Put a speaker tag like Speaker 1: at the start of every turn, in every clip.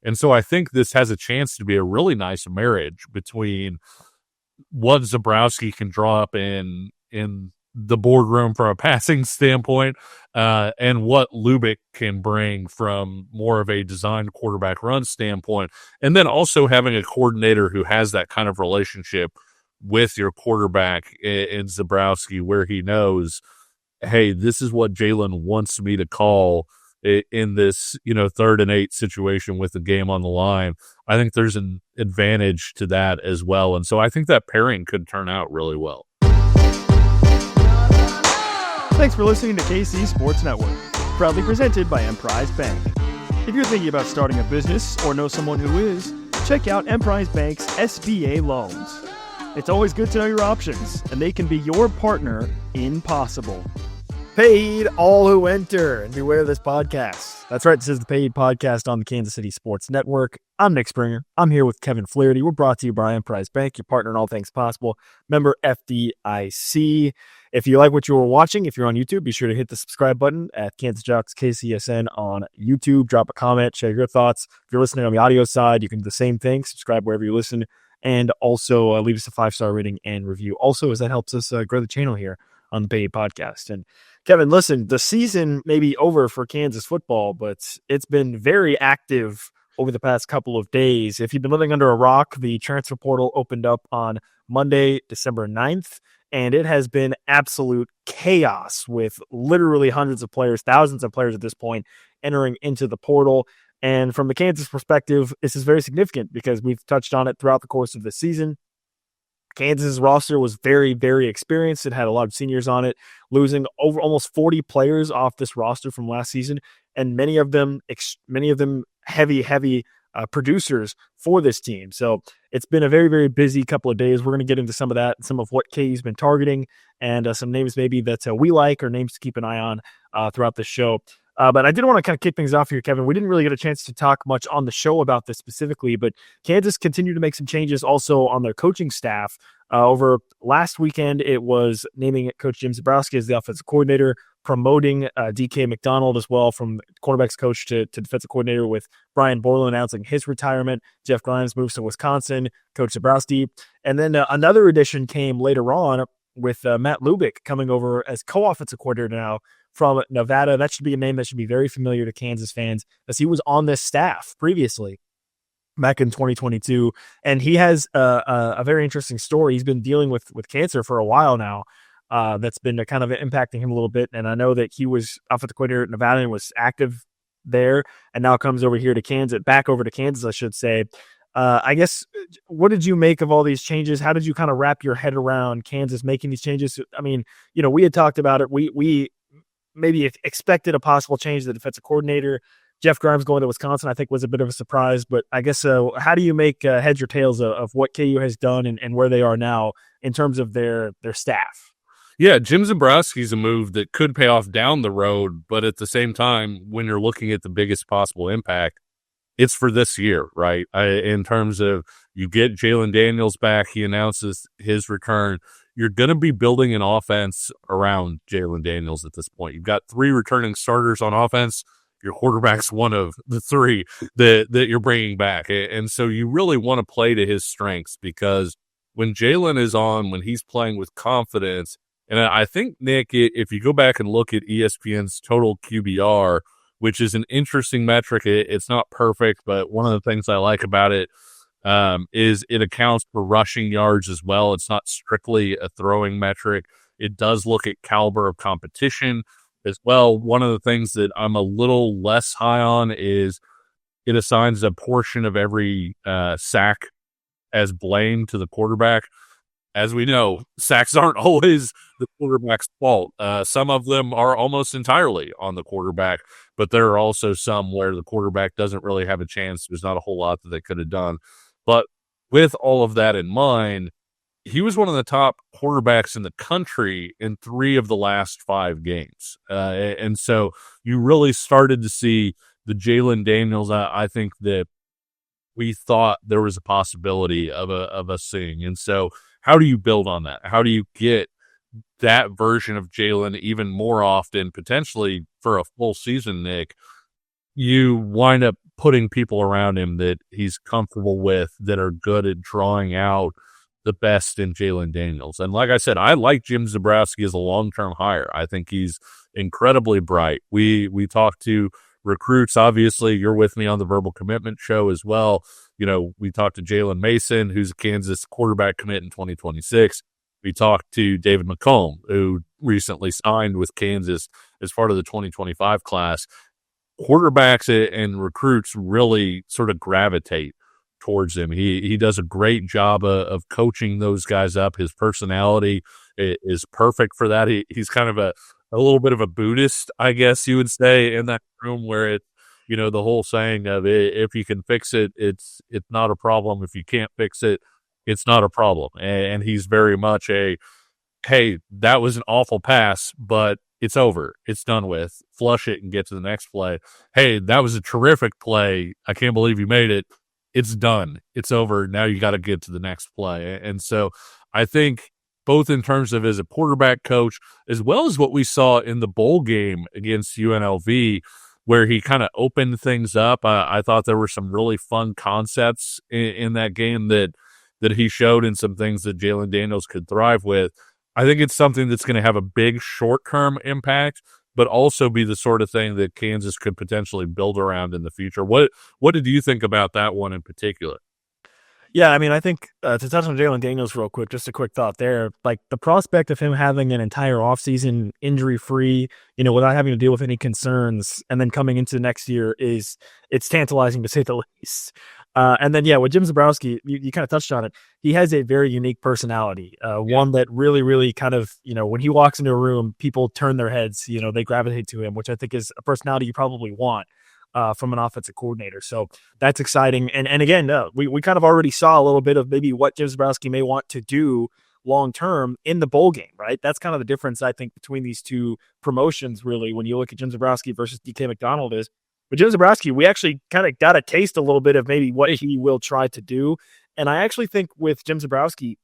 Speaker 1: And so I think this has a chance to be a really nice marriage between what Zebrowski can draw up in the boardroom from a passing standpoint, and what Lubick can bring from more of a design quarterback run standpoint. And then also having a coordinator who has that kind of relationship with your quarterback in Zebrowski, where he knows, hey, this is what Jalen wants me to call in this, 3rd and 8 situation with the game on the line. I think there's an advantage to that as well. And so I think that pairing could turn out really well.
Speaker 2: Thanks for listening to KC Sports Network, proudly presented by Emprise Bank. If you're thinking about starting a business or know someone who is, check out Emprise Bank's SBA loans. It's always good to know your options, and they can be your partner in possible.
Speaker 3: Paid all who enter, and beware this podcast.
Speaker 2: That's right, this is the Paid Podcast on the Kansas City Sports Network. I'm Nick Springer. I'm here with Kevin Flaherty. We're brought to you by Emprise Bank, your partner in all things possible. Member FDIC. If you like what you were watching, if you're on YouTube, be sure to hit the subscribe button at Kansas Jayhawks KCSN on YouTube. Drop a comment, share your thoughts. If you're listening on the audio side, you can do the same thing. Subscribe wherever you listen, and also leave us a 5-star rating and review. Also, as that helps us grow the channel here on the Paid Podcast. And Kevin, listen, the season may be over for Kansas football, but it's been very active over the past couple of days. If you've been living under a rock, the transfer portal opened up on Monday, December 9th, and it has been absolute chaos with literally hundreds of players, thousands of players at this point entering into the portal. And from the Kansas perspective, this is very significant because we've touched on it throughout the course of the season. Kansas' roster was very, very experienced. It had a lot of seniors on it, losing over almost 40 players off this roster from last season, and many of them heavy producers for this team. So it's been a very, very busy couple of days. We're going to get into some of that, some of what KU's been targeting, and some names maybe that we like or names to keep an eye on throughout the show. But I did want to kind of kick things off here, Kevin. We didn't really get a chance to talk much on the show about this specifically, but Kansas continued to make some changes also on their coaching staff. Over last weekend, it was naming Coach Jim Zebrowski as the offensive coordinator, promoting DK McDonald as well from quarterbacks coach to defensive coordinator, with Brian Borland announcing his retirement. Jeff Grimes moves to Wisconsin, Coach Zebrowski. And then another addition came later on with Matt Lubick coming over as co-offensive coordinator now from Nevada. That should be a name that should be very familiar to Kansas fans, as he was on this staff previously back in 2022. And he has a very interesting story. He's been dealing with cancer for a while now. That's been kind of impacting him a little bit. And I know that he was offensive coordinator at Nevada and was active there, and now comes over here to Kansas, back over to Kansas, I should say. I guess, what did you make of all these changes? How did you kind of wrap your head around Kansas making these changes? I mean, we had talked about it. We maybe expected a possible change to the defensive coordinator. Jeff Grimes going to Wisconsin, I think, was a bit of a surprise. But I guess, how do you make heads or tails of what KU has done and where they are now in terms of their staff?
Speaker 1: Yeah, Jim Zebrowski's a move that could pay off down the road, but at the same time, when you're looking at the biggest possible impact, it's for this year, right? In terms of, you get Jalen Daniels back, he announces his return. You're going to be building an offense around Jalen Daniels at this point. You've got 3 returning starters on offense. Your quarterback's one of the 3 that you're bringing back. And so you really want to play to his strengths, because when Jalen is on, when he's playing with confidence, and I think, Nick, if you go back and look at ESPN's total QBR, which is an interesting metric, it's not perfect, but one of the things I like about it is it accounts for rushing yards as well. It's not strictly a throwing metric. It does look at caliber of competition as well. One of the things that I'm a little less high on is it assigns a portion of every sack as blame to the quarterback. As we know, sacks aren't always the quarterback's fault. Some of them are almost entirely on the quarterback, but there are also some where the quarterback doesn't really have a chance. There's not a whole lot that they could have done. But with all of that in mind, he was one of the top quarterbacks in the country in 3 of the last 5 games. And so you really started to see the Jalen Daniels, I think, that we thought there was a possibility of us seeing. And so how do you build on that? How do you get that version of Jalen even more often, potentially for a full season, Nick? You wind up putting people around him that he's comfortable with that are good at drawing out the best in Jalen Daniels. And like I said, I like Jim Zebrowski as a long-term hire. I think he's incredibly bright. We talked to recruits. Obviously, you're with me on the Verbal Commitment show as well. We talked to Jalen Mason, who's a Kansas quarterback commit in 2026. We talked to David McComb, who recently signed with Kansas as part of the 2025 class. Quarterbacks and recruits really sort of gravitate towards him. He does a great job of coaching those guys up. His personality is perfect for that. He's kind of a little bit of a Buddhist, I guess you would say, in that room where it, the whole saying of if you can fix it, it's not a problem. If you can't fix it, it's not a problem. And he's very much hey, that was an awful pass, but it's over. It's done with. Flush it and get to the next play. Hey, that was a terrific play. I can't believe you made it. It's done. It's over. Now you got to get to the next play. And so I think both in terms of as a quarterback coach, as well as what we saw in the bowl game against UNLV, where he kind of opened things up. I thought there were some really fun concepts in that game that he showed, and some things that Jalen Daniels could thrive with. I think it's something that's going to have a big short-term impact, but also be the sort of thing that Kansas could potentially build around in the future. What did you think about that one in particular?
Speaker 2: Yeah, I mean, I think to touch on Jalen Daniels real quick, just a quick thought there. Like the prospect of him having an entire offseason injury-free, without having to deal with any concerns, and then coming into next year it's tantalizing to say the least. And then, with Jim Zebrowski, you kind of touched on it. He has a very unique personality, one that really, really kind of, when he walks into a room, people turn their heads, they gravitate to him, which I think is a personality you probably want from an offensive coordinator. So that's exciting. And again, we kind of already saw a little bit of maybe what Jim Zebrowski may want to do long-term in the bowl game, right? That's kind of the difference, I think, between these two promotions, really, when you look at Jim Zebrowski versus DK McDonald is. But Jim Zebrowski, we actually kind of got a taste a little bit of maybe what he will try to do. And I actually think with Jim Zebrowski,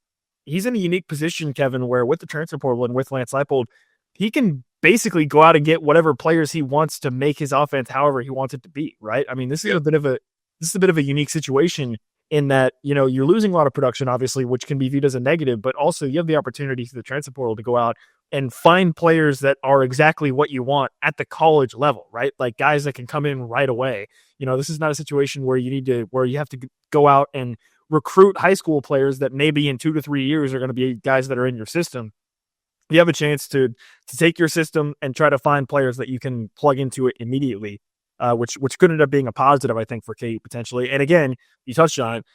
Speaker 2: he's in a unique position, Kevin, where with the transfer portal and with Lance Leipold, he can basically go out and get whatever players he wants to make his offense however he wants it to be, right? I mean, this is a bit of a unique situation in that, you're losing a lot of production, obviously, which can be viewed as a negative, but also you have the opportunity through the transfer portal to go out and find players that are exactly what you want at the college level, right? Like guys that can come in right away. This is not a situation where you have to go out and recruit high school players that maybe in 2 to 3 years are going to be guys that are in your system. You have a chance to take your system and try to find players that you can plug into it immediately, which could end up being a positive, I think, for KU potentially. And again, you touched on it.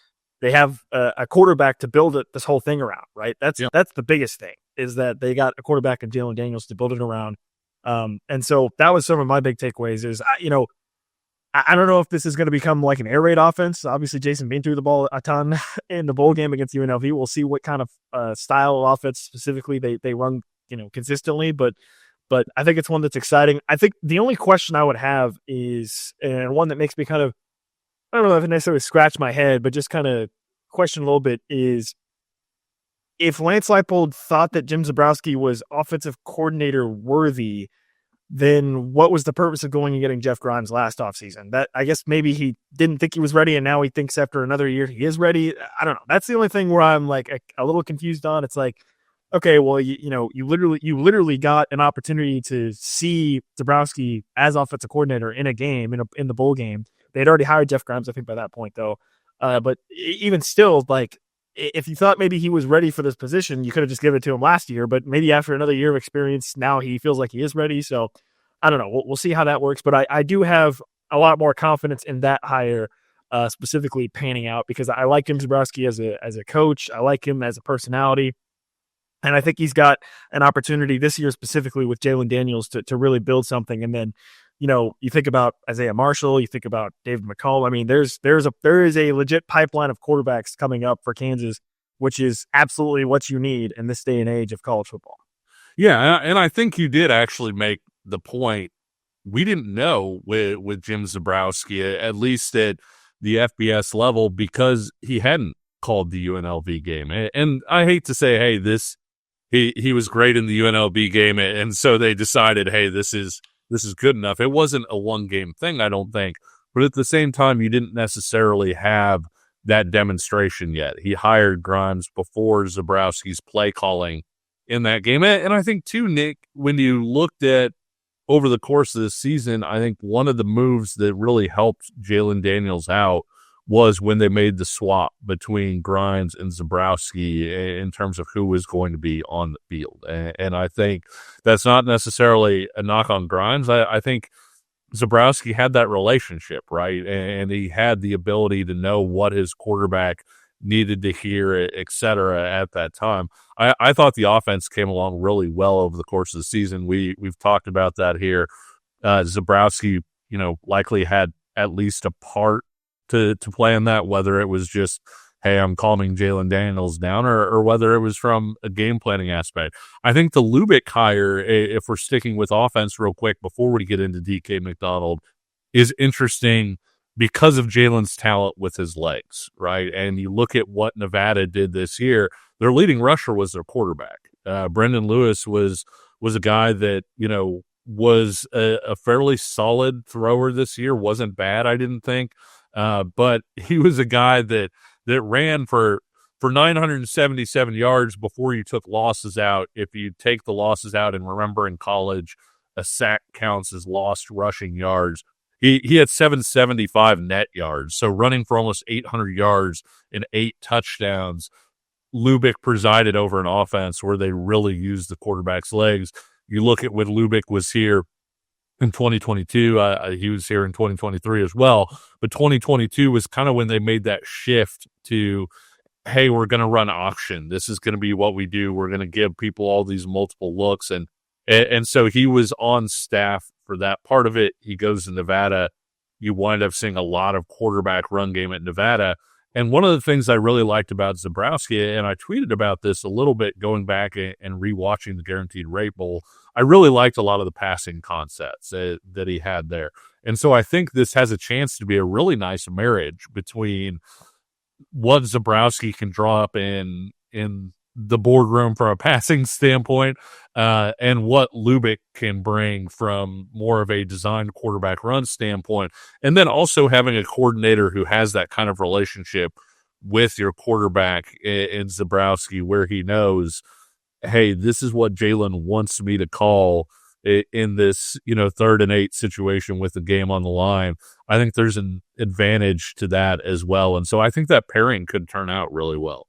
Speaker 2: They have a quarterback to build this whole thing around, right? That's the biggest thing, is that they got a quarterback in Jalen Daniels to build it around. And so that was some of my big takeaways is, I don't know if this is going to become like an air raid offense. Obviously, Jason Bean threw the ball a ton in the bowl game against UNLV. We'll see what kind of style of offense specifically they run, consistently. But I think it's one that's exciting. I think the only question I would have is, and one that makes me kind of, I don't know if it necessarily scratch my head, but just kind of question a little bit is, if Lance Leipold thought that Jim Zebrowski was offensive coordinator worthy, then what was the purpose of going and getting Jeff Grimes last offseason? That, I guess maybe he didn't think he was ready, and now he thinks after another year he is ready. I don't know. That's the only thing where I'm like a little confused on. It's like, okay, well, you literally got an opportunity to see Zebrowski as offensive coordinator in a game, in the bowl game. They had already hired Jeff Grimes, I think, by that point, though. But even still, like, if you thought maybe he was ready for this position, you could have just given it to him last year. But maybe after another year of experience, now he feels like he is ready. So I don't know. We'll see how that works. But I do have a lot more confidence in that hire specifically panning out, because I like Jim Zebrowski as a coach. I like him as a personality. And I think he's got an opportunity this year specifically with Jalen Daniels to really build something. And then, you think about Isaiah Marshall, you think about David McComb. I mean, there is a legit pipeline of quarterbacks coming up for Kansas, which is absolutely what you need in this day and age of college football.
Speaker 1: Yeah, and I think you did actually make the point. We didn't know with Jim Zebrowski, at least at the FBS level, because he hadn't called the UNLV game. And I hate to say, hey, he was great in the UNLV game, and so they decided, hey, this is good enough. It wasn't a one-game thing, I don't think. but at the same time, you didn't necessarily have that demonstration yet. He hired Grimes before Zabrowski's play calling in that game. And I think, too, Nick, when you looked at over the course of the season, I think one of the moves that really helped Jalen Daniels out was when they made the swap between Grimes and Zabrowski in terms of who was going to be on the field. And I think that's not necessarily a knock on Grimes. I think Zabrowski had that relationship, right? And he had the ability to know what his quarterback needed to hear, et cetera, at that time. I thought the offense came along really well over the course of the season. We've talked about that here. Zabrowski, likely had at least a part to play in that, whether it was just, hey, I'm calming Jalen Daniels down, or whether it was from a game planning aspect. I think the Lubick hire, if we're sticking with offense real quick before we get into DK McDonald, is interesting because of Jalen's talent with his legs, right? And you look at what Nevada did this year, their leading rusher was their quarterback. Brendan Lewis was a guy that, was a fairly solid thrower this year, wasn't bad, I didn't think. But he was a guy that ran for 977 yards before you took losses out. If you take the losses out, and remember in college, a sack counts as lost rushing yards. He had 775 net yards, so running for almost 800 yards and 8 touchdowns. Lubick presided over an offense where they really used the quarterback's legs. You look at when Lubick was here in 2022, he was here in 2023 as well, but 2022 was kind of when they made that shift to, hey, we're going to run auction. This is going to be what we do. We're going to give people all these multiple looks. And so he was on staff for that part of it. He goes to Nevada. You wind up seeing a lot of quarterback run game at Nevada. And one of the things I really liked about Zabrowski, and I tweeted about this a little bit going back and rewatching the Guaranteed Rate Bowl, I really liked a lot of the passing concepts that he had there. And so I think this has a chance to be a really nice marriage between what Zabrowski can draw up in the boardroom from a passing standpoint, and what Lubick can bring from more of a designed quarterback run standpoint. And then also having a coordinator who has that kind of relationship with your quarterback in Zabrowski, where he knows, hey, this is what Jalen wants me to call in this, 3rd and 8 situation with the game on the line. I think there's an advantage to that as well. And so I think that pairing could turn out really well.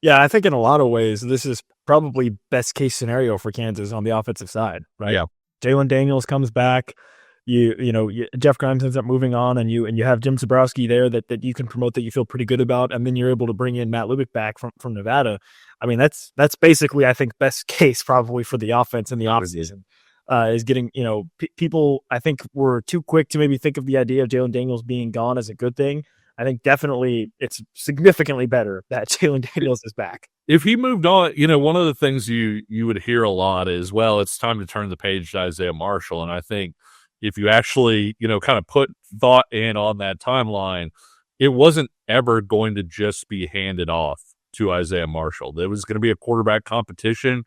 Speaker 2: Yeah, I think in a lot of ways, this is probably best case scenario for Kansas on the offensive side, right?
Speaker 1: Yeah.
Speaker 2: Jalen Daniels comes back. Jeff Grimes ends up moving on, and you have Jim Zabrowski there that you can promote, that you feel pretty good about, and then you're able to bring in Matt Lubick back from Nevada. I mean, that's basically, I think, best case probably for the offense in the offseason. Is getting, people, I think, were too quick to maybe think of the idea of Jalen Daniels being gone as a good thing. I think definitely it's significantly better that Jalen Daniels is back.
Speaker 1: If he moved on, one of the things you would hear a lot is, well, it's time to turn the page to Isaiah Marshall. And I think if you actually, kind of put thought in on that timeline, it wasn't ever going to just be handed off to Isaiah Marshall. There was going to be a quarterback competition.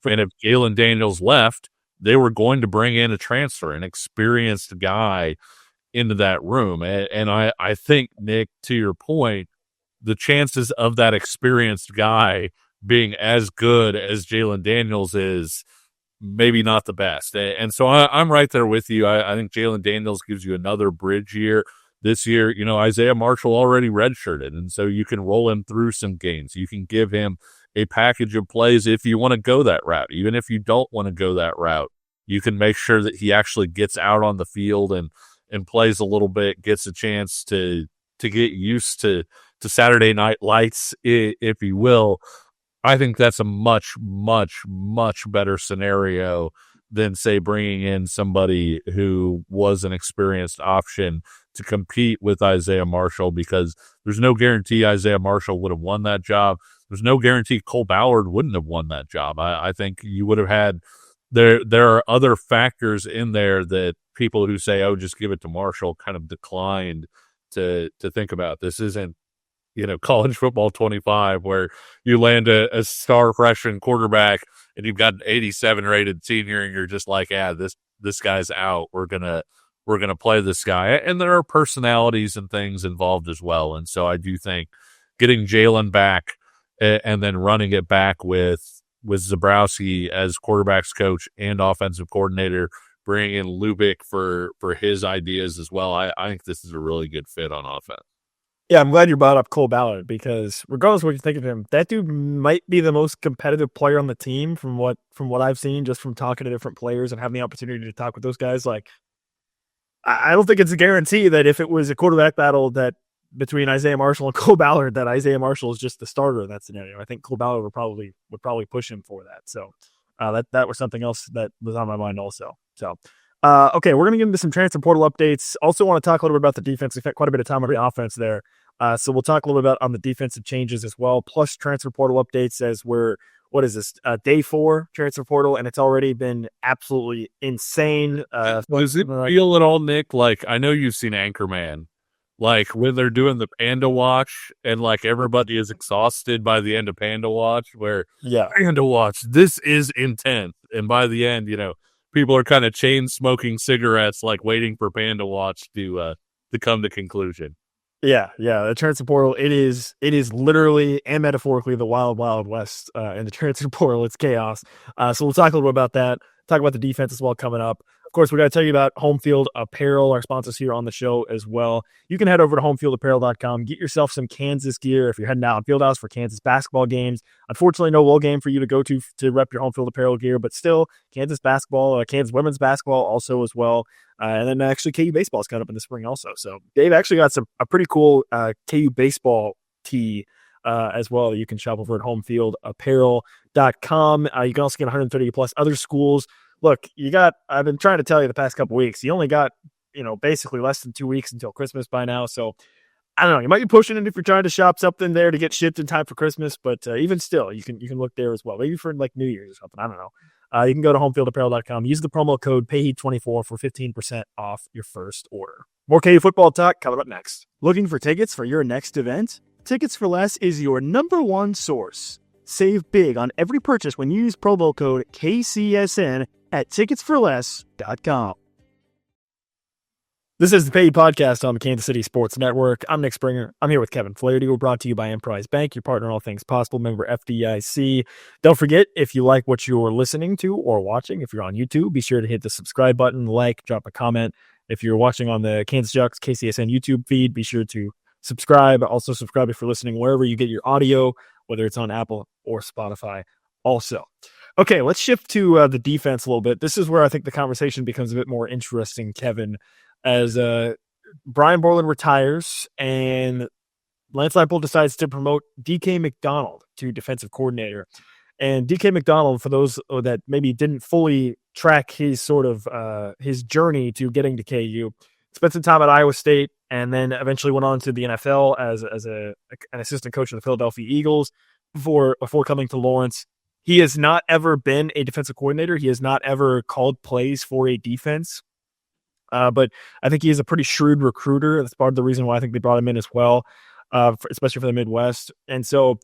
Speaker 1: And if Jalen Daniels left, they were going to bring in a transfer, an experienced guy into that room. And I think, Nick, to your point, the chances of that experienced guy being as good as Jalen Daniels is maybe not the best. And so I'm right there with you. I think Jalen Daniels gives you another bridge year. This year, Isaiah Marshall already redshirted, and so you can roll him through some games. You can give him a package of plays if you want to go that route. Even if you don't want to go that route, you can make sure that he actually gets out on the field and plays a little bit, gets a chance to get used to Saturday Night Lights, if you will. I think that's a much, much, much better scenario than, say, bringing in somebody who was an experienced option to compete with Isaiah Marshall, because there's no guarantee Isaiah Marshall would have won that job. There's no guarantee Cole Ballard wouldn't have won that job. I think you would have had there are other factors in there that people who say, oh, just give it to Marshall, kind of declined to think about. This isn't, college football 25 where you land a star freshman quarterback and you've got an 87 rated senior and you're just like, this guy's out. We're gonna we're going to play this guy. And there are personalities and things involved as well. And so I do think getting Jalen back and then running it back with Zabrowski as quarterbacks coach and offensive coordinator, bringing in Lubick for his ideas as well. I think this is a really good fit on offense.
Speaker 2: Yeah, I'm glad you brought up Cole Ballard because regardless of what you think of him, that dude might be the most competitive player on the team from what I've seen, just from talking to different players and having the opportunity to talk with those guys. Like, I don't think it's a guarantee that if it was a quarterback battle that between Isaiah Marshall and Cole Ballard, that Isaiah Marshall is just the starter in that scenario. I think Cole Ballard would probably push him for that. So that was something else that was on my mind also. So. Okay, we're going to get into some transfer portal updates. Also want to talk a little bit about the defense. We've had quite a bit of time on the offense there. So we'll talk a little bit on the defensive changes as well, plus transfer portal updates as we're, day 4 transfer portal, and it's already been absolutely insane.
Speaker 1: Does it feel at all, Nick? Like, I know you've seen Anchorman. Like, when they're doing the Panda Watch and, like, everybody is exhausted by the end of Panda Watch, where, Panda Watch, this is intense. And by the end, people are kind of chain smoking cigarettes, like waiting for Panda Watch to come to conclusion.
Speaker 2: Yeah. The transfer portal, it is literally and metaphorically the wild, wild west in the transfer portal. It's chaos. So we'll talk a little bit about that. Talk about the defense as well coming up. Of course, we got to tell you about Home Field Apparel, our sponsors here on the show as well. You can head over to homefieldapparel.com, get yourself some Kansas gear if you're heading out on Fieldhouse for Kansas basketball games. Unfortunately, no bowl game for you to go to rep your Home Field Apparel gear, but still, Kansas basketball, Kansas women's basketball also as well. And then actually KU baseball is coming up in the spring also. So Dave actually got a pretty cool KU baseball tee as well. You can shop over at homefieldapparel.com. You can also get 130 plus other schools. Look, I've been trying to tell you the past couple weeks, you only got, basically less than 2 weeks until Christmas by now. So I don't know, you might be pushing it if you're trying to shop something there to get shipped in time for Christmas, but even still, you can look there as well. Maybe for like New Year's or something. I don't know. You can go to homefieldapparel.com, use the promo code PAYHEAT24 for 15% off your first order. More KU football talk coming up next. Looking for tickets for your next event? Tickets for Less is your number one source. Save big on every purchase when you use promo code KCSN at ticketsforless.com. This is the Paid Podcast on the Kansas City Sports Network. I'm Nick Springer. I'm here with Kevin Flaherty. We're brought to you by Emprise Bank, your partner in all things possible, member FDIC. Don't forget, if you like what you're listening to or watching, if you're on YouTube, be sure to hit the subscribe button, drop a comment. If you're watching on the Kansas Jayhawks KCSN YouTube feed, be sure to subscribe. Also subscribe if you're listening wherever you get your audio, whether it's on Apple or Spotify also. Okay, let's shift to the defense a little bit. This is where I think the conversation becomes a bit more interesting, Kevin, as Brian Borland retires and Lance Leipold decides to promote DK McDonald to defensive coordinator. And DK McDonald, for those that maybe didn't fully track his sort of his journey to getting to KU, spent some time at Iowa State and then eventually went on to the NFL as an assistant coach of the Philadelphia Eagles before coming to Lawrence. He has not ever been a defensive coordinator. He has not ever called plays for a defense. But I think he is a pretty shrewd recruiter. That's part of the reason why I think they brought him in as well, especially for the Midwest. And so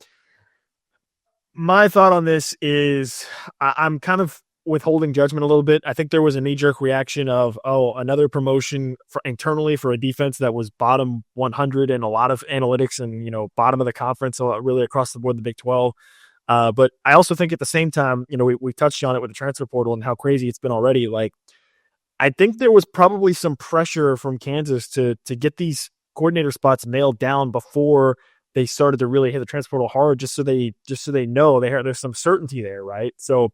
Speaker 2: my thought on this is I'm kind of withholding judgment a little bit. I think there was a knee-jerk reaction of, another promotion internally for a defense that was bottom 100 in a lot of analytics and, bottom of the conference, so really across the board, the Big 12. But I also think at the same time, we touched on it with the transfer portal and how crazy it's been already. Like, I think there was probably some pressure from Kansas to get these coordinator spots nailed down before they started to really hit the transfer portal hard, just so they know there's some certainty there, right? So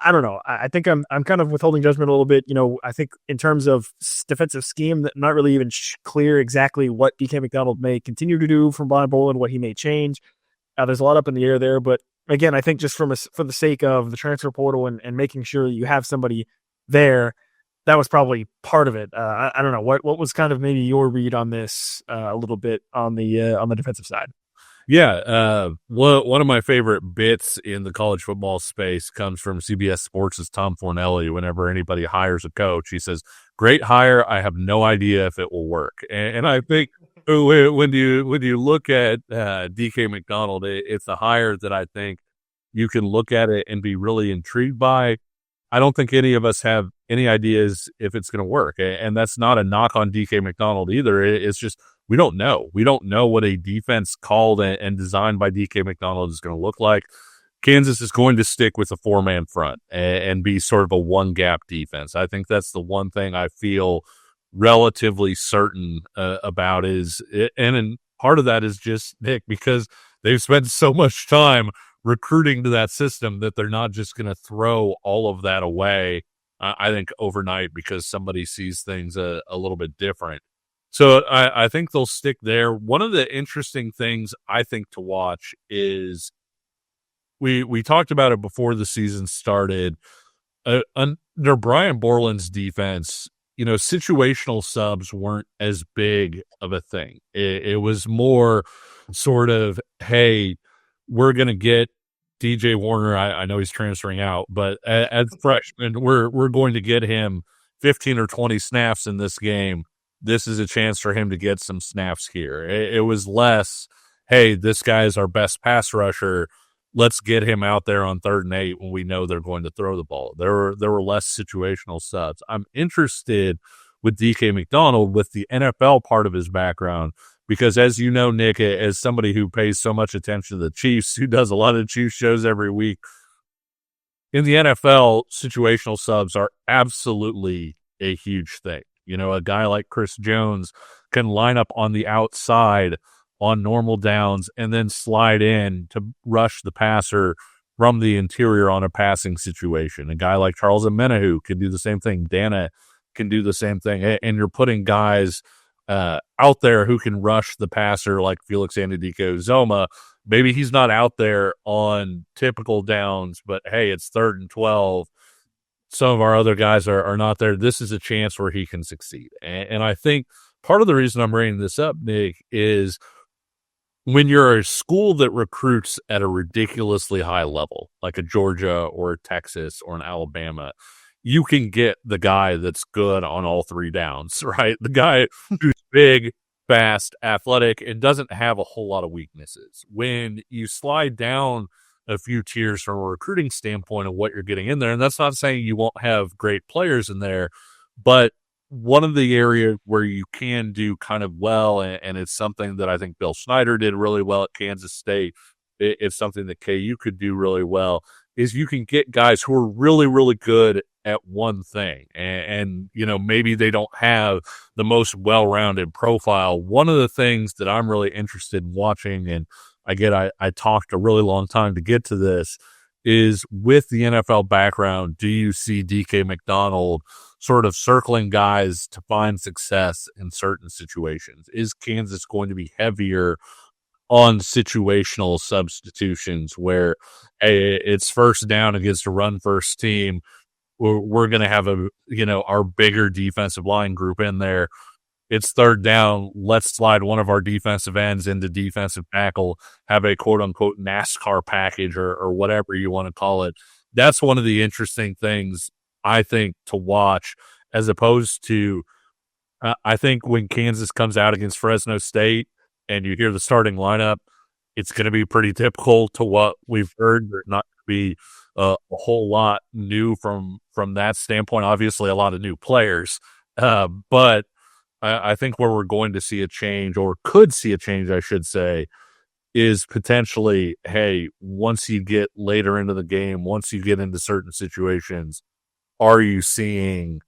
Speaker 2: I don't know. I think I'm kind of withholding judgment a little bit. I think in terms of defensive scheme, I'm not really even clear exactly what DK McDonald may continue to do from Brian Borland, what he may change. There's a lot up in the air there, but again, I think just for the sake of the transfer portal and making sure you have somebody there, that was probably part of it. I don't know what was kind of maybe your read on this a little bit on the defensive side.
Speaker 1: Yeah, one of my favorite bits in the college football space comes from CBS Sports' Tom Fornelli. Whenever anybody hires a coach, he says, "Great hire. I have no idea if it will work." And I think when you look at DK McDonald, it's a hire that I think you can look at it and be really intrigued by. I don't think any of us have any ideas if it's going to work. And that's not a knock on DK McDonald either. It's just we don't know. We don't know what a defense called and designed by DK McDonald is going to look like. Kansas is going to stick with a 4-man front and be sort of a one-gap defense. I think that's the one thing I feel relatively certain about and part of that is just, Nick, because they've spent so much time recruiting to that system that they're not just going to throw all of that away, I think, overnight because somebody sees things a little bit different. So I think they'll stick there. One of the interesting things I think to watch is we talked about it before the season started. Under Brian Borland's defense, situational subs weren't as big of a thing. It was more sort of, hey, we're going to get DJ Warner. I know he's transferring out, but as freshman, we're going to get him 15 or 20 snaps in this game. This is a chance for him to get some snaps here. It was less, hey, this guy is our best pass rusher. Let's get him out there on 3rd and 8 when we know they're going to throw the ball. There were less situational subs. I'm interested with DK McDonald with the NFL part of his background because, as you know, Nick, as somebody who pays so much attention to the Chiefs, who does a lot of Chiefs shows every week, in the NFL, situational subs are absolutely a huge thing. A guy like Chris Jones can line up on the outside on normal downs and then slide in to rush the passer from the interior on a passing situation. A guy like Charles Omenihu can do the same thing. Dana can do the same thing. And you're putting guys out there who can rush the passer like Felix Anudike-Uzomah. Maybe he's not out there on typical downs, but hey, it's 3rd and 12. Some of our other guys are not there. This is a chance where he can succeed. And I think part of the reason I'm bringing this up, Nick, is when you're a school that recruits at a ridiculously high level, like a Georgia or a Texas or an Alabama, you can get the guy that's good on all 3 downs, right? The guy who's big, fast, athletic, and doesn't have a whole lot of weaknesses. When you slide down a few tiers from a recruiting standpoint of what you're getting in there, and that's not saying you won't have great players in there, but one of the areas where you can do kind of well, and it's something that I think Bill Snyder did really well at Kansas State, it's something that KU could do really well, is you can get guys who are really, really good at one thing. And maybe they don't have the most well-rounded profile. One of the things that I'm really interested in watching, and I talked a really long time to get to this, is with the NFL background, do you see DK McDonald sort of circling guys to find success in certain situations? Is Kansas going to be heavier on situational substitutions where it's 1st down against a run-first team? We're going to have our bigger defensive line group in there. It's 3rd down. Let's slide one of our defensive ends into defensive tackle, have a quote-unquote NASCAR package or whatever you want to call it. That's one of the interesting things, I think, to watch, as opposed to I think when Kansas comes out against Fresno State and you hear the starting lineup, it's going to be pretty typical to what we've heard. There's not going to be a whole lot new from that standpoint. Obviously, a lot of new players, but I think where we're going to see a change, or could see a change, I should say, is potentially, hey, once you get later into the game, once you get into certain situations, are you seeing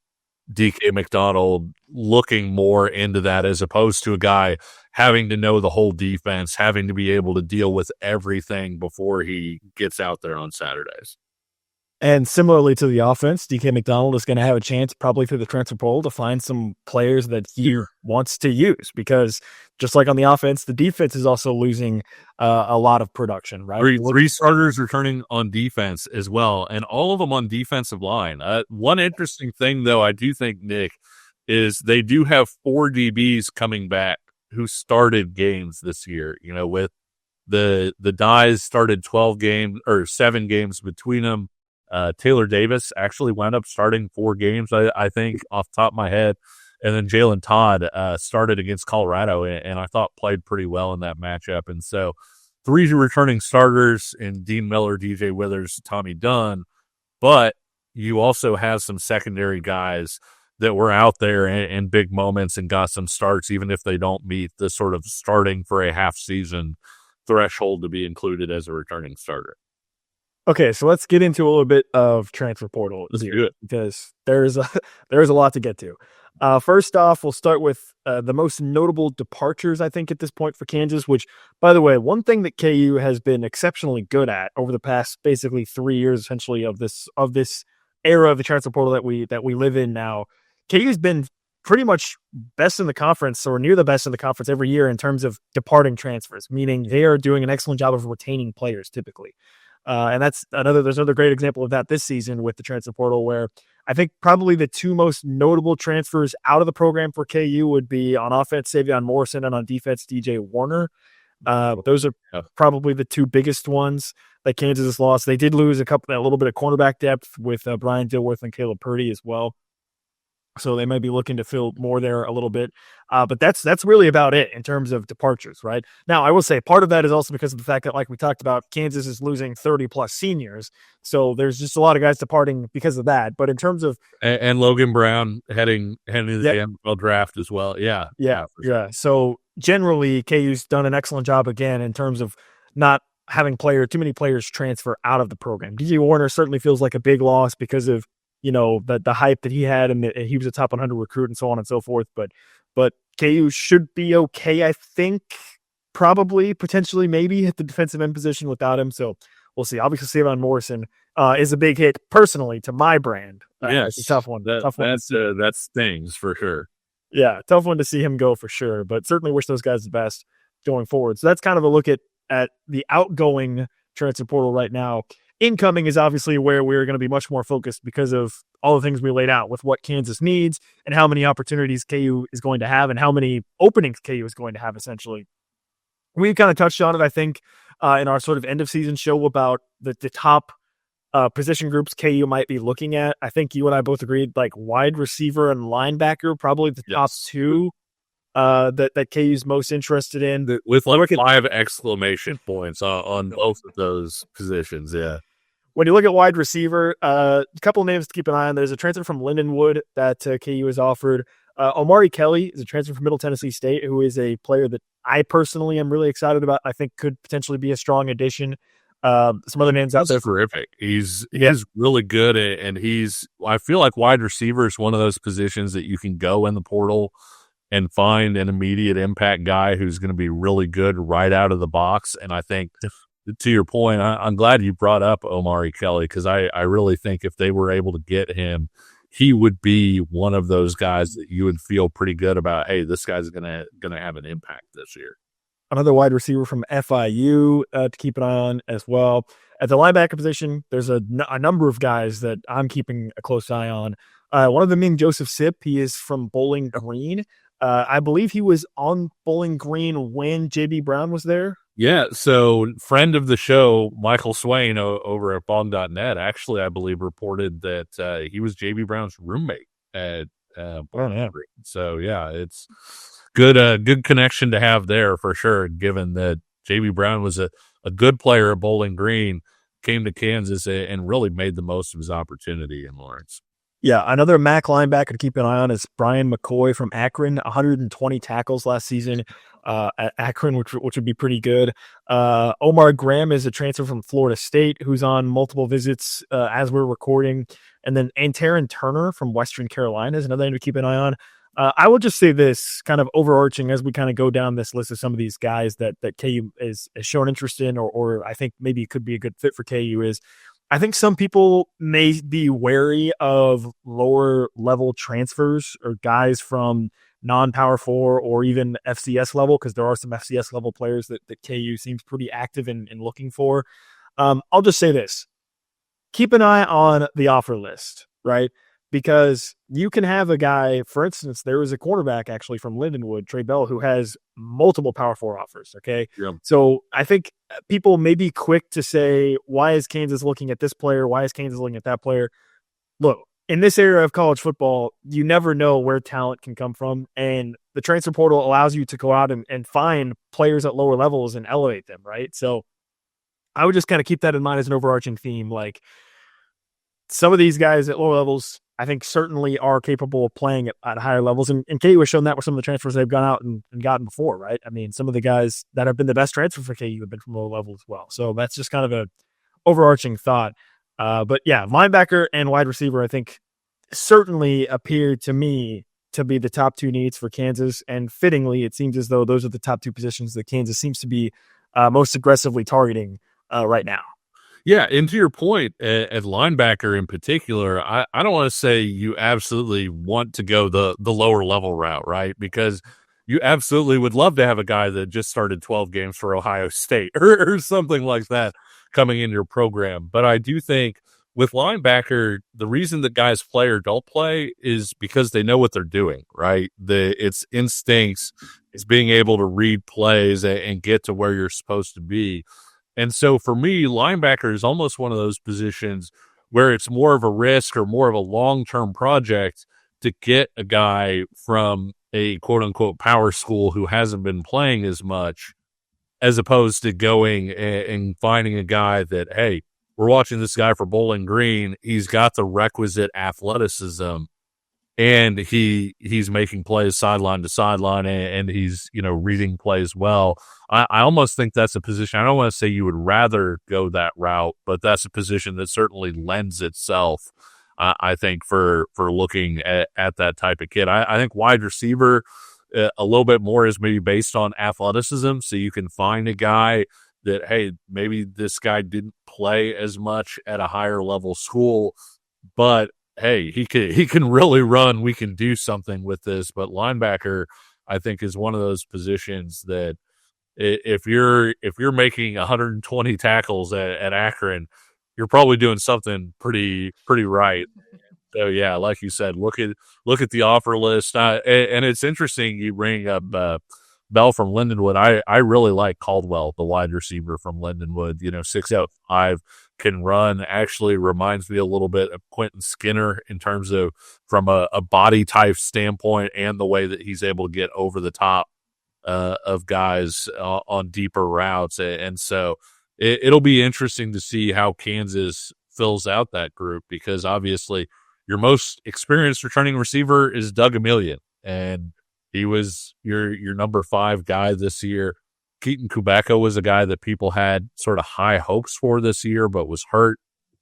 Speaker 1: DK McDonald looking more into that as opposed to a guy having to know the whole defense, having to be able to deal with everything before he gets out there on Saturdays?
Speaker 2: And similarly to the offense, DK McDonald is going to have a chance probably through the transfer portal to find some players that he wants to use, because just like on the offense, the defense is also losing a lot of production, right?
Speaker 1: Three starters returning on defense as well, and all of them on defensive line. One interesting thing, though, I do think, Nick, is they do have 4 DBs coming back who started games this year. With the Dyes started 12 games or 7 games between them. Taylor Davis actually wound up starting 4 games, I think, off the top of my head. And then Jalen Todd started against Colorado and I thought played pretty well in that matchup. And so 3 returning starters in Dean Miller, DJ Withers, Tommy Dunn. But you also have some secondary guys that were out there in big moments and got some starts, even if they don't meet the sort of starting for a half season threshold to be included as a returning starter.
Speaker 2: Okay, so let's get into a little bit of transfer portal here because there's a lot to get to. First off, we'll start with the most notable departures, I think, at this point for Kansas, which, by the way, one thing that KU has been exceptionally good at over the past basically 3 years, essentially, of this era of the transfer portal that we live in now. KU's been pretty much best in the conference or near the best in the conference every year in terms of departing transfers, meaning they are doing an excellent job of retaining players typically. And there's another great example of that this season with the transfer portal, where I think probably the two most notable transfers out of the program for KU would be on offense, Savion Morrison, and on defense, DJ Warner. Those are probably the two biggest ones that Kansas has lost. They did lose a little bit of cornerback depth with Brian Dilworth and Caleb Purdy as well. So they might be looking to fill more there a little bit. But that's really about it in terms of departures, right? Now, I will say part of that is also because of the fact that, like we talked about, Kansas is losing 30-plus seniors. So there's just a lot of guys departing because of that. But in terms of...
Speaker 1: And Logan Brown heading to the NFL draft as well. Yeah.
Speaker 2: Yeah. So generally, KU's done an excellent job again in terms of not having too many players transfer out of the program. DJ Warner certainly feels like a big loss because of the hype that he had, and he was a top 100 recruit and so on and so forth. But KU should be okay, I think, probably, potentially, maybe at the defensive end position without him. So we'll see. Obviously, Savion Morrison is a big hit personally to my brand.
Speaker 1: Yes,
Speaker 2: it's a tough one.
Speaker 1: That stings for sure.
Speaker 2: Yeah, tough one to see him go for sure. But certainly wish those guys the best going forward. So that's kind of a look at the outgoing transfer portal right now. Incoming is obviously where we're going to be much more focused because of all the things we laid out with what Kansas needs and how many opportunities KU is going to have and how many openings KU is going to have, essentially. We kind of touched on it, I think, in our sort of end-of-season show about the top position groups KU might be looking at. I think you and I both agreed, like, wide receiver and linebacker, probably the top two that KU's most interested in.
Speaker 1: With 5 exclamation points on both of those positions, yeah.
Speaker 2: When you look at wide receiver, a couple of names to keep an eye on. There's a transfer from Lindenwood that KU has offered. Omari Kelly is a transfer from Middle Tennessee State, who is a player that I personally am really excited about. I think could potentially be a strong addition. Some other names out there.
Speaker 1: Terrific. He's really good, and I feel like wide receiver is one of those positions that you can go in the portal and find an immediate impact guy who's going to be really good right out of the box. And I think, to your point, I'm glad you brought up Omari Kelly, because I really think if they were able to get him, he would be one of those guys that you would feel pretty good about. Hey, this guy's gonna have an impact this year.
Speaker 2: Another wide receiver from FIU to keep an eye on as well. At the linebacker position, there's a number of guys that I'm keeping a close eye on. One of them being Joseph Sipp. He is from Bowling Green. I believe he was on Bowling Green when JB Brown was there.
Speaker 1: Yeah, so friend of the show, Michael Swain over at Bong.net, actually, I believe, reported that he was JB Brown's roommate at Bowling Green. So, yeah, it's good connection to have there for sure, given that JB Brown was a good player at Bowling Green, came to Kansas and really made the most of his opportunity in Lawrence.
Speaker 2: Yeah, another MAC linebacker to keep an eye on is Brian McCoy from Akron, 120 tackles last season at Akron, which would be pretty good. Omar Graham is a transfer from Florida State who's on multiple visits as we're recording. And then Antaron Turner from Western Carolina is another name to keep an eye on. I will just say this, kind of overarching as we kind of go down this list of some of these guys that KU is shown interest in, or I think maybe could be a good fit for KU is, I think some people may be wary of lower level transfers or guys from non-Power 4 or even FCS level, because there are some FCS level players that KU seems pretty active in looking for. I'll just say this. Keep an eye on the offer list, right? Because you can have a guy, for instance, there was a cornerback actually from Lindenwood, Trey Bell, who has multiple Power 4 offers, okay?
Speaker 1: Yep.
Speaker 2: So I think people may be quick to say, why is Kansas looking at this player? Why is Kansas looking at that player? Look, in this era of college football, you never know where talent can come from, and the transfer portal allows you to go out and find players at lower levels and elevate them, right? So I would just kind of keep that in mind as an overarching theme, like, some of these guys at lower levels, I think certainly are capable of playing at higher levels. And KU has shown that with some of the transfers they've gone out and gotten before, right? I mean, some of the guys that have been the best transfer for KU have been from lower levels as well. So that's just kind of a overarching thought. But yeah, linebacker and wide receiver, I think, certainly appear to me to be the top two needs for Kansas. And fittingly, it seems as though those are the top two positions that Kansas seems to be most aggressively targeting right now.
Speaker 1: Yeah, and to your point, at linebacker in particular, I don't want to say you absolutely want to go the lower level route, right? Because you absolutely would love to have a guy that just started 12 games for Ohio State or something like that coming in your program. But I do think with linebacker, the reason that guys play or don't play is because they know what they're doing, right? It's instincts, it's being able to read plays and get to where you're supposed to be. And so for me, linebacker is almost one of those positions where it's more of a risk or more of a long-term project to get a guy from a quote-unquote power school who hasn't been playing as much, as opposed to going and finding a guy that, hey, we're watching this guy for Bowling Green. He's got the requisite athleticism, and he's making plays sideline to sideline, and he's, reading plays well. I almost think that's a position. I don't want to say you would rather go that route, but that's a position that certainly lends itself, I think, for looking at that type of kid. I think wide receiver a little bit more is maybe based on athleticism, so you can find a guy that, hey, maybe this guy didn't play as much at a higher level school, but hey, he can really run. We can do something with this. But linebacker, I think, is one of those positions that if you're making 120 tackles at Akron, you're probably doing something pretty right. So yeah, like you said, look at the offer list. And it's interesting you bring up Bell from Lindenwood. I really like Caldwell, the wide receiver from Lindenwood. 6'5", can run. Actually reminds me a little bit of Quentin Skinner in terms of from a body type standpoint and the way that he's able to get over the top of guys on deeper routes. And so it'll be interesting to see how Kansas fills out that group, because obviously your most experienced returning receiver is Doug Emillion, and he was your number 5 guy this year. Keaton Kubeko was a guy that people had sort of high hopes for this year, but was hurt.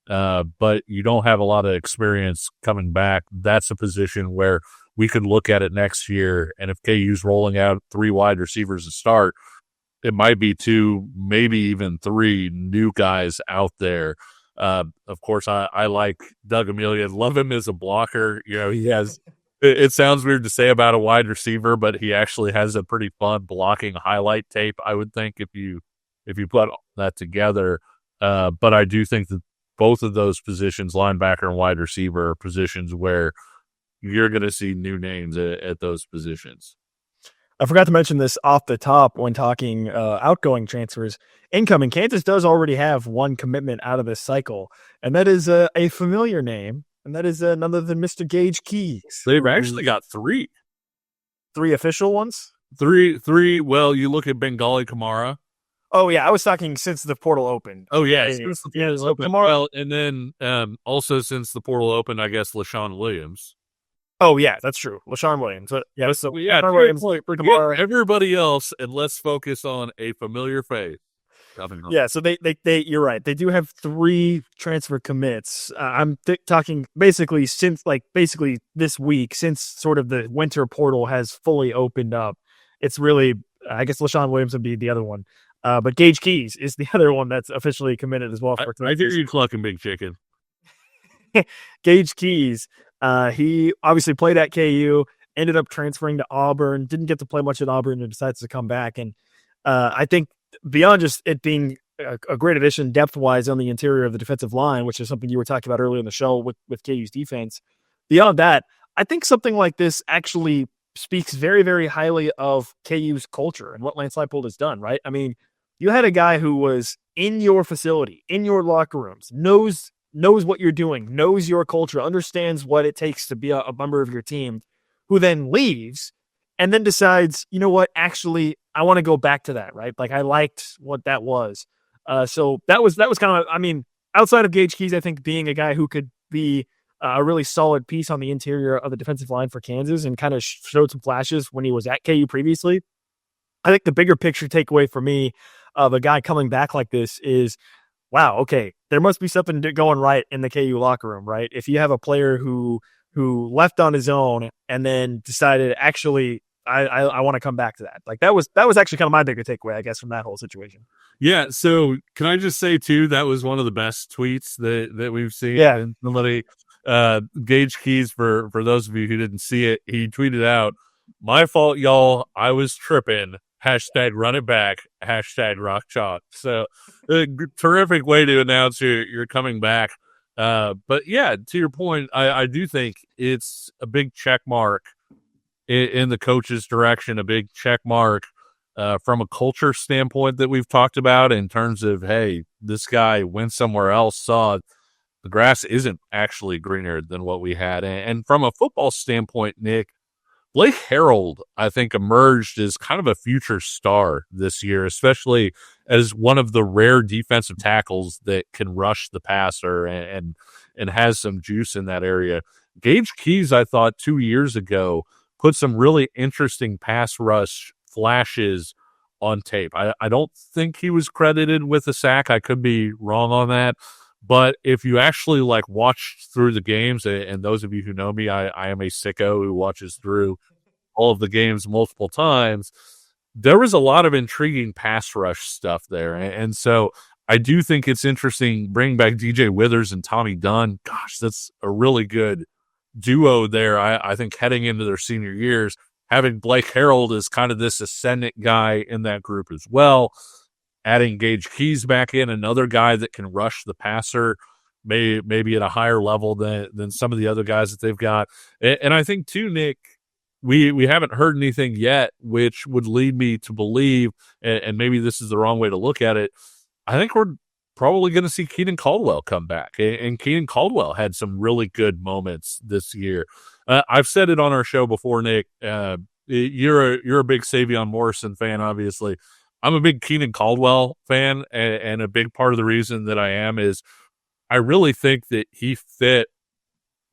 Speaker 1: But you don't have a lot of experience coming back. That's a position where we could look at it next year, and if KU's rolling out 3 wide receivers to start, it might be 2, maybe even 3 new guys out there. Of course, I like Doug Emillion. Love him as a blocker. He has – it sounds weird to say about a wide receiver, but he actually has a pretty fun blocking highlight tape, I would think, if you put that together. But I do think that both of those positions, linebacker and wide receiver, are positions where you're going to see new names at those positions.
Speaker 2: I forgot to mention this off the top when talking outgoing transfers. Incoming, Kansas does already have one commitment out of this cycle, and that is a familiar name, and that is none other than Mr. Gage Keys.
Speaker 1: They've actually got 3.
Speaker 2: 3 official ones?
Speaker 1: 3. Well, you look at Bengali Kamara.
Speaker 2: Oh, yeah. I was talking since the portal opened.
Speaker 1: Oh, yeah. Since the portal opened. Well, and then also since the portal opened, I guess LaShawn Williams.
Speaker 2: Oh, yeah, that's true. LaShawn Williams. Yeah, so
Speaker 1: LaShawn Williams, forget everybody else, and let's focus on a familiar face.
Speaker 2: Yeah, so they you're right. They do have 3 transfer commits. I'm talking basically since this week, since sort of the winter portal has fully opened up. It's really, I guess LaShawn Williams would be the other one. But Gage Keys is the other one that's officially committed as well.
Speaker 1: I hear you clucking Big Chicken.
Speaker 2: Gage Keys. He obviously played at KU, ended up transferring to Auburn, didn't get to play much at Auburn, and decides to come back. And I think beyond just it being a great addition depth-wise on the interior of the defensive line, which is something you were talking about earlier in the show with KU's defense, beyond that, I think something like this actually speaks very, very highly of KU's culture and what Lance Leipold has done, right? I mean, you had a guy who was in your facility, in your locker rooms, knows what you're doing, knows your culture, understands what it takes to be a member of your team, who then leaves and then decides, you know what, actually, I want to go back to that, right? Like, I liked what that was. So that was kind of, I mean, outside of Gage Keys, I think being a guy who could be a really solid piece on the interior of the defensive line for Kansas and kind of showed some flashes when he was at KU previously. I think the bigger picture takeaway for me of a guy coming back like this is, wow, okay, there must be something going right in the KU locker room, right? If you have a player who left on his own and then decided, actually, I want to come back to that. Like that was actually kind of my bigger takeaway, I guess, from that whole situation.
Speaker 1: Yeah. So can I just say too, that was one of the best tweets that we've seen.
Speaker 2: Yeah.
Speaker 1: And somebody, Gage Keys, for those of you who didn't see it, he tweeted out, "My fault, y'all. I was tripping. Hashtag run it back. Hashtag rock chalk." So terrific way to announce you're coming back. But yeah, to your point, I do think it's a big check mark in the coach's direction, a big check mark from a culture standpoint that we've talked about in terms of, hey, this guy went somewhere else, saw the grass isn't actually greener than what we had. And from a football standpoint, Nick, Blake Harrell, I think, emerged as kind of a future star this year, especially as one of the rare defensive tackles that can rush the passer and has some juice in that area. Gage Keys, I thought 2 years ago, put some really interesting pass rush flashes on tape. I don't think he was credited with a sack. I could be wrong on that. But if you actually watch through the games, and those of you who know me, I am a sicko who watches through all of the games multiple times, there was a lot of intriguing pass rush stuff there. And so I do think it's interesting bringing back DJ Withers and Tommy Dunn. Gosh, that's a really good duo there. I think heading into their senior years, having Blake Harrell as kind of this ascendant guy in that group as well. Adding Gage Keys back in, another guy that can rush the passer, maybe at a higher level than some of the other guys that they've got. And I think too, Nick, we haven't heard anything yet, which would lead me to believe, and maybe this is the wrong way to look at it, I think we're probably going to see Keenan Caldwell come back. And Keenan Caldwell had some really good moments this year. I've said it on our show before, Nick. You're a big Savion Morrison fan, obviously. I'm a big Keenan Caldwell fan, and a big part of the reason that I am is I really think that he fit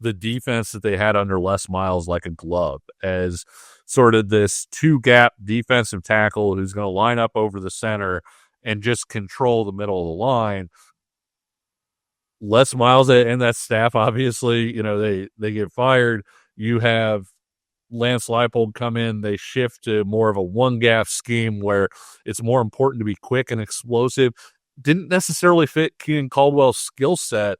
Speaker 1: the defense that they had under Les Miles like a glove as sort of this two-gap defensive tackle who's going to line up over the center and just control the middle of the line. Les Miles and that staff, obviously, they get fired. You have Lance Leipold come in, they shift to more of a one-gap scheme where it's more important to be quick and explosive. Didn't necessarily fit Keenan Caldwell's skill set.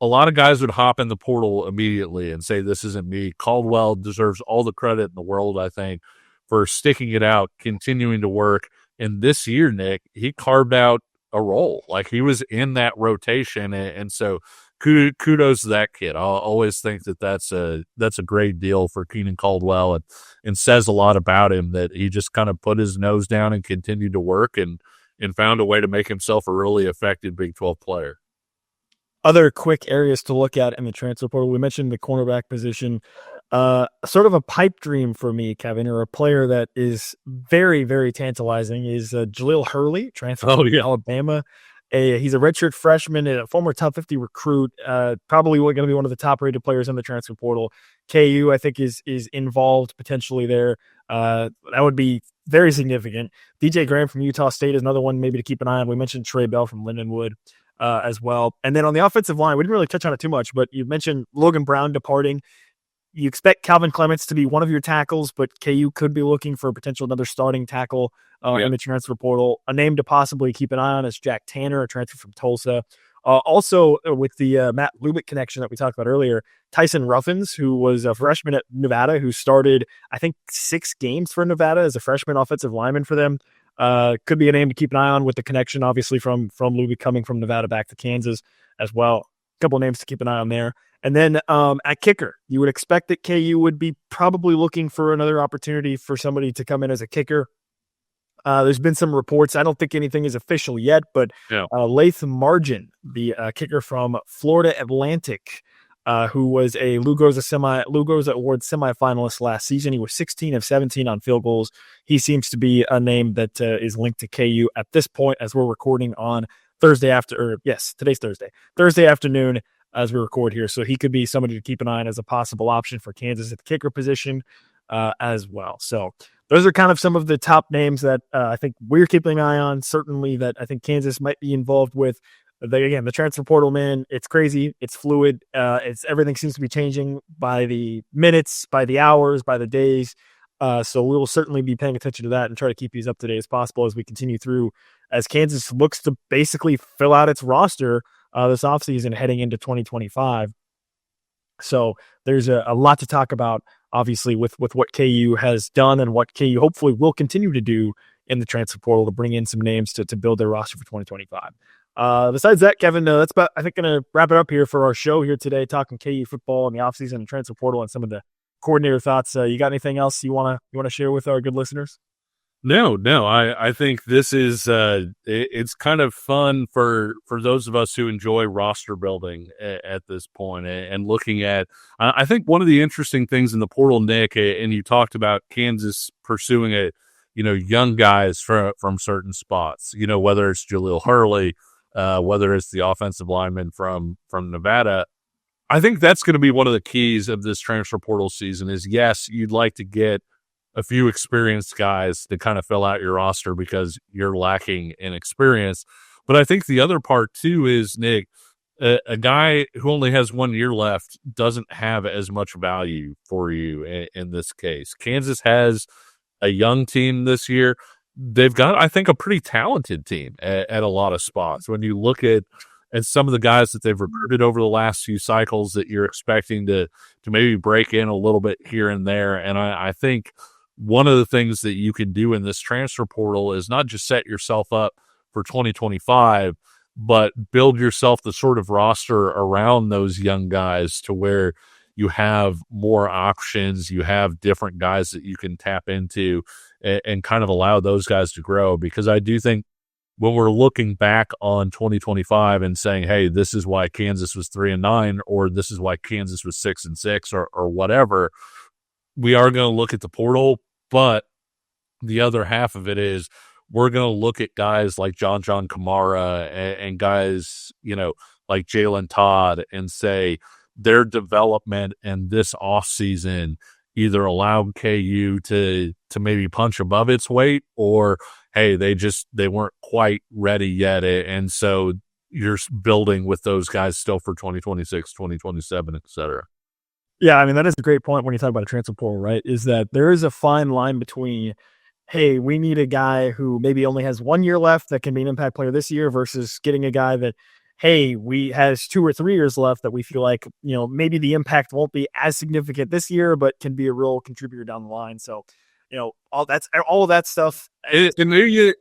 Speaker 1: A lot of guys would hop in the portal immediately and say, this isn't me. Caldwell deserves all the credit in the world, I think, for sticking it out, continuing to work. And this year, Nick, he carved out a role. Like, he was in that rotation. And so kudos to that kid. I'll always think that's a great deal for Keenan Caldwell, and says a lot about him that he just kind of put his nose down and continued to work and found a way to make himself a really effective Big 12 player.
Speaker 2: Other quick areas to look at in the transfer portal. We mentioned the cornerback position. Sort of a pipe dream for me, Kevin, or a player that is very, very tantalizing is Jaleel Hurley, transfer from Alabama. He's a redshirt freshman, a former top 50 recruit, probably going to be one of the top-rated players in the transfer portal. KU, I think, is involved potentially there. That would be very significant. DJ Graham from Utah State is another one maybe to keep an eye on. We mentioned Trey Bell from Lindenwood as well. And then on the offensive line, we didn't really touch on it too much, but you mentioned Logan Brown departing. You expect Calvin Clements to be one of your tackles, but KU could be looking for potential another starting tackle in the transfer portal. A name to possibly keep an eye on is Jack Tanner, a transfer from Tulsa. Also, with the Matt Lubick connection that we talked about earlier, Tyson Ruffins, who was a freshman at Nevada, who started, I think, 6 games for Nevada as a freshman offensive lineman for them. Could be a name to keep an eye on with the connection, obviously, from Lubick coming from Nevada back to Kansas as well. A couple of names to keep an eye on there. And then at kicker, you would expect that KU would be probably looking for another opportunity for somebody to come in as a kicker. There's been some reports. I don't think anything is official yet, but Latham Margin, the kicker from Florida Atlantic, who was a Lou Groza Award semifinalist last season. He was 16 of 17 on field goals. He seems to be a name that is linked to KU at this point as we're recording on today's Thursday. Thursday afternoon. as we record here. So he could be somebody to keep an eye on as a possible option for Kansas at the kicker position as well. So those are kind of some of the top names that I think we're keeping an eye on. Certainly that I think Kansas might be involved with. The transfer portal, man, it's crazy. It's fluid. Everything seems to be changing by the minutes, by the hours, by the days. So we will certainly be paying attention to that and try to keep you as up to date as possible as we continue through, as Kansas looks to basically fill out its roster this offseason heading into 2025. So there's a lot to talk about, obviously, with what KU has done and what KU hopefully will continue to do in the transfer portal to bring in some names to build their roster for 2025. Besides that, Kevin, that's about, I think, going to wrap it up here for our show here today, talking KU football and the offseason and transfer portal and some of the coordinator thoughts. You got anything else you want to share with our good listeners?
Speaker 1: No. I think this is it's kind of fun for those of us who enjoy roster building at this point and looking at. I think one of the interesting things in the portal, Nick, and you talked about Kansas pursuing young guys from certain spots. Whether it's Jaleel Hurley, whether it's the offensive lineman from Nevada. I think that's going to be one of the keys of this transfer portal season is, yes, you'd like to get a few experienced guys to kind of fill out your roster because you're lacking in experience. But I think the other part, too, is, Nick, a guy who only has 1 year left doesn't have as much value for you in this case. Kansas has a young team this year. They've got, I think, a pretty talented team at a lot of spots. When you look at some of the guys that they've recruited over the last few cycles that you're expecting to maybe break in a little bit here and there. And I think one of the things that you can do in this transfer portal is not just set yourself up for 2025, but build yourself the sort of roster around those young guys to where you have more options, you have different guys that you can tap into and kind of allow those guys to grow. Because I do think when we're looking back on 2025 and saying, hey, this is why Kansas was 3-9, or this is why Kansas was 6-6, or whatever, we are going to look at the portal. But the other half of it is we're going to look at guys like John Kamara and guys, like Jalen Todd and say their development and this offseason either allowed KU to maybe punch above its weight, or hey, they weren't quite ready yet. And so you're building with those guys still for 2026, 2027, et cetera.
Speaker 2: Yeah, I mean, that is a great point when you talk about a transfer portal, right? Is that there is a fine line between, hey, we need a guy who maybe only has 1 year left that can be an impact player this year versus getting a guy that, hey, we has 2 or 3 years left that we feel like, maybe the impact won't be as significant this year, but can be a real contributor down the line. So, all of that stuff.
Speaker 1: And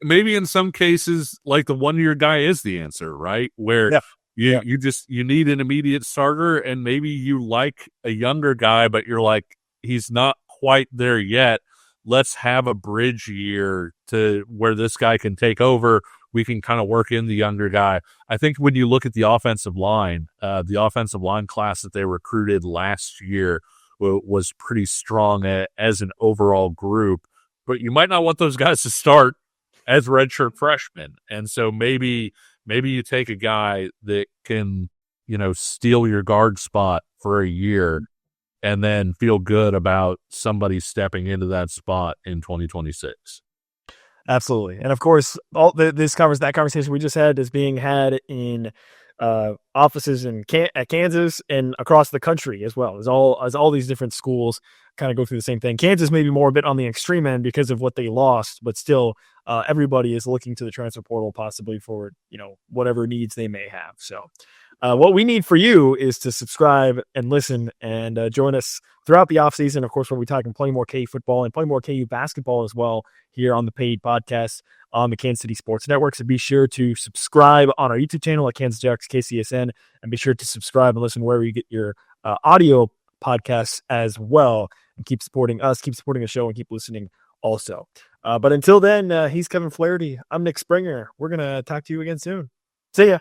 Speaker 1: maybe in some cases, like the 1 year guy is the answer, right? Where you need an immediate starter, and maybe you like a younger guy, but you're like, he's not quite there yet. Let's have a bridge year to where this guy can take over. We can kind of work in the younger guy. I think when you look at the offensive line class that they recruited last year was pretty strong as an overall group, but you might not want those guys to start as redshirt freshmen. And so maybe you take a guy that can, steal your guard spot for a year and then feel good about somebody stepping into that spot in 2026.
Speaker 2: Absolutely. And of course, that conversation we just had is being had in offices at Kansas and across the country as well, as all these different schools kind of go through the same thing. Kansas may be more a bit on the extreme end because of what they lost, but still everybody is looking to the transfer portal possibly for, whatever needs they may have. So what we need for you is to subscribe and listen and join us throughout the offseason. Of course, we'll be talking plenty more KU football and plenty more KU basketball as well here on the paid podcast on the Kansas City Sports Network. So be sure to subscribe on our YouTube channel at Kansas Jayhawks KCSN, and be sure to subscribe and listen wherever you get your audio podcasts as well. And keep supporting us, keep supporting the show, and keep listening also. But until then, he's Kevin Flaherty. I'm Nick Springer. We're going to talk to you again soon. See ya.